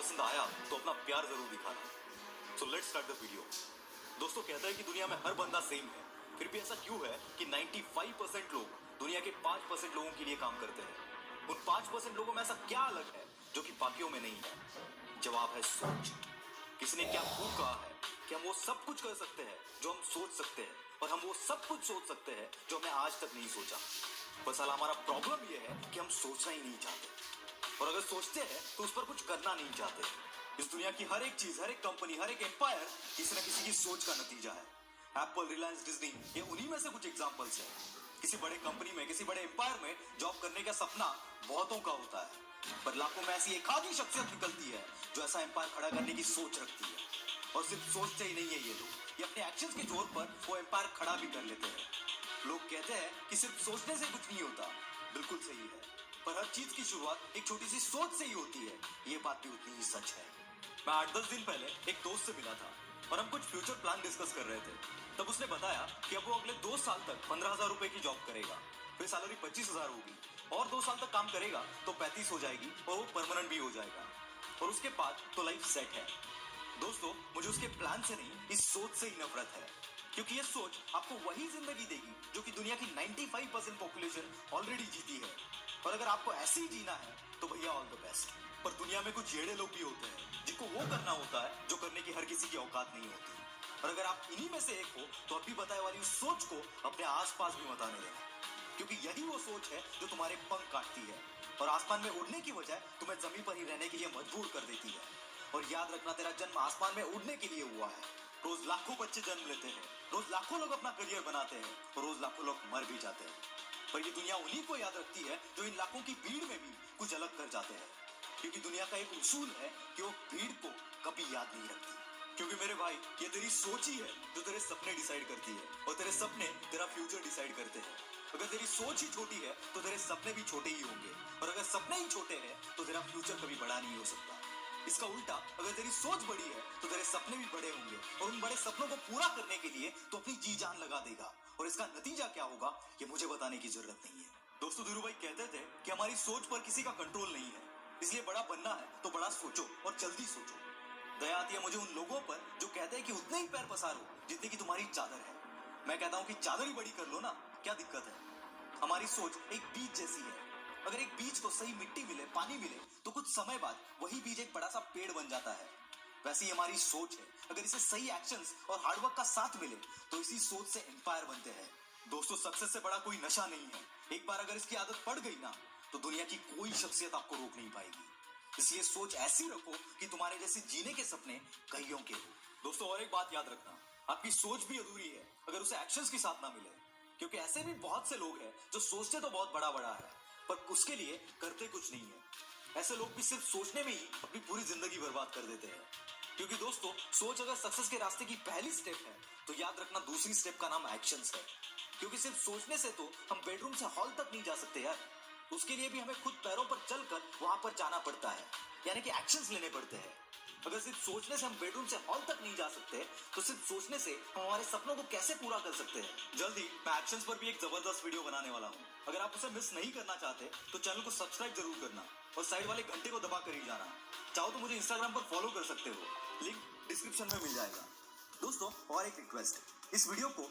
पसंद आया तो अपना प्यार जरूर दिखाना। So let's start the video. दोस्तों, कहता है कि दुनिया में हर बंदा सेम है, फिर भी ऐसा क्यों है कि 95% लोग दुनिया के 5% लोगों के लिए काम करते हैं? उन 5% लोगों में ऐसा क्या अलग है जो कि बाकियों में नहीं है? जवाब है सोच। किसी ने क्या खूब कहा है कि हम वो सब कुछ कर सकते हैं जो हम सोच सकते हैं, और हम वो सब कुछ सोच सकते हैं जो हमने आज तक नहीं सोचा। बस साला हमारा प्रॉब्लम ये है कि हम सोचना ही नहीं चाहते, और अगर सोचते हैं तो उस पर कुछ करना नहीं चाहते। इस दुनिया की हर एक चीज, हर एक कंपनी, हर एक एम्पायर किसी न किसी की सोच का नतीजा है। एप्पल, रिलायंस, डिज्नी, ये उन्हीं में से कुछ एग्जांपल्स हैं। किसी बड़े कंपनी में, किसी बड़े एम्पायर में जॉब करने का सपना बहुतों का होता है, पर लाखों में ऐसी एक आधी शख्सियत निकलती है जो ऐसा एम्पायर खड़ा करने की सोच रखती है। और सिर्फ सोचते ही नहीं है ये लोग, ये अपने एक्शंस के जोर पर वो एम्पायर खड़ा भी कर लेते हैं। लोग कहते हैं कि सिर्फ सोचने से कुछ नहीं होता। बिल्कुल सही है, पर हर चीज की शुरुआत एक छोटी सी सोच से ही होती है। ये बात भी उतनी ही सच है। मैं 8-10 दिन पहले एक दोस्त से मिला था और हम कुछ फ्यूचर प्लान डिस्कस कर रहे थे। तब उसने बताया कि अब वो अगले 2 साल तक 15,000 रुपए की जॉब करेगा, फिर सैलरी 25,000 होगी, और 2 साल तक काम करेगा तो 35 हो जाएगी, और वो परमानेंट भी हो जाएगा, और उसके बाद तो लाइफ सेट है। दोस्तों, मुझे उसके प्लान से नहीं, इस सोच से ही नफरत है, क्योंकि ये सोच आपको वही जिंदगी देगी जो कि दुनिया की 95% पॉपुलेशन ऑलरेडी जीती है। और अगर आपको ऐसे ही जीना है तो भैया ऑल द बेस्ट। पर दुनिया में कुछ येड़े लोग भी होते हैं जिनको वो करना होता है जो करने की हर किसी की औकात नहीं होती। और अगर आप इन्हीं में से एक हो तो अभी बताए वाली उस सोच को अपने आसपास भी मत आने देना, क्योंकि यही वो सोच है जो तुम्हारे पंख काटती है और आसमान में उड़ने की बजाय तुम्हें जमीन पर ही रहने के लिए मजबूर कर देती है। और याद रखना, तेरा जन्म आसमान में उड़ने के लिए हुआ है। रोज लाखों बच्चे जन्म लेते हैं, रोज लाखों लोग अपना करियर बनाते हैं, और रोज लाखों लोग मर भी जाते हैं। पर ये दुनिया उन्हीं को याद रखती है जो इन लाखों की भीड़ में भी कुछ अलग कर जाते हैं, क्योंकि दुनिया का एक उसूल है कि वो भीड़ को कभी याद नहीं रखती। क्योंकि मेरे भाई, ये तेरी सोच ही है जो तेरे सपने डिसाइड करती है, और तेरे सपने तेरा फ्यूचर डिसाइड करते हैं। अगर तेरी सोच ही छोटी है तो तेरे सपने भी छोटे ही होंगे, और अगर सपने ही छोटे हैं तो तेरा फ्यूचर कभी बड़ा नहीं हो सकता। इसका उल्टा, अगर तेरी सोच बड़ी है तो तेरे सपने भी बड़े होंगे, और उन बड़े सपनों को पूरा करने के लिए तो अपनी जी जान लगा देगा। और इसका नतीजा क्या होगा ये मुझे बताने की जरूरत नहीं है। दोस्तों, धीरू भाई कहते थे कि हमारी सोच पर किसी का कंट्रोल नहीं है, इसलिए बड़ा बनना है तो बड़ा सोचो और जल्दी सोचो। दया आती है मुझे उन लोगों पर जो कहते हैं कि उतने ही पैर पसारो जितनी की तुम्हारी चादर है। मैं कहता हूं कि चादर ही बड़ी कर लो ना, क्या दिक्कत है? हमारी सोच एक बीज जैसी है। अगर एक बीज को सही मिट्टी मिले, पानी मिले, तो कुछ समय बाद वही बीज एक बड़ा सा पेड़ बन जाता है। वैसे ही हमारी सोच है, अगर इसे सही एक्शंस और हार्डवर्क का साथ मिले तो इसी सोच से एम्पायर बनते हैं। दोस्तों, सक्सेस से बड़ा कोई नशा नहीं है। एक बार अगर इसकी आदत पड़ गई ना, तो दुनिया की कोई शख्सियत आपको रोक नहीं पाएगी। इसलिए सोच ऐसी रखो कि तुम्हारे जैसे जीने के सपने कईयों के हो। दोस्तों, और एक बात याद रखना, आपकी सोच भी अधूरी है अगर उसे एक्शंस के साथ ना मिले, क्योंकि ऐसे भी बहुत से लोग हैं जो सोचते तो बहुत बड़ा बड़ा है, पर उसके लिए करते कुछ नहीं है। ऐसे लोग भी सिर्फ सोचने में ही अपनी पूरी जिंदगी बर्बाद कर देते हैं। क्योंकि दोस्तों, सोच अगर सक्सेस के रास्ते की पहली स्टेप है, तो याद रखना दूसरी स्टेप का नाम एक्शंस है। क्योंकि सिर्फ सोचने से तो हम बेडरूम से हॉल तक नहीं जा सकते यार, उसके लिए भी हमें खुद पैरों पर चलकर वहां पर जाना पड़ता है, यानी कि एक्शंस लेने पड़ते हैं। अगर सिर्फ सोचने से हम बेडरूम से हॉल तक नहीं जा सकते, तो सिर्फ सोचने से हम हमारे सपनों को कैसे पूरा कर सकते हैं? जल्द ही मैं एक्शंस पर भी एक जबरदस्त वीडियो बनाने वाला हूँ। अगर आप उसे मिस नहीं करना चाहते तो चैनल को सब्सक्राइब जरूर करना, और साइड वाले घंटे को दबा कर ही जाना। चाहो तो मुझे इंस्टाग्राम पर फॉलो कर सकते हो, लिंक डिस्क्रिप्शन में मिल जाएगा। दोस्तों, और एक रिक्वेस्ट, इस वीडियो को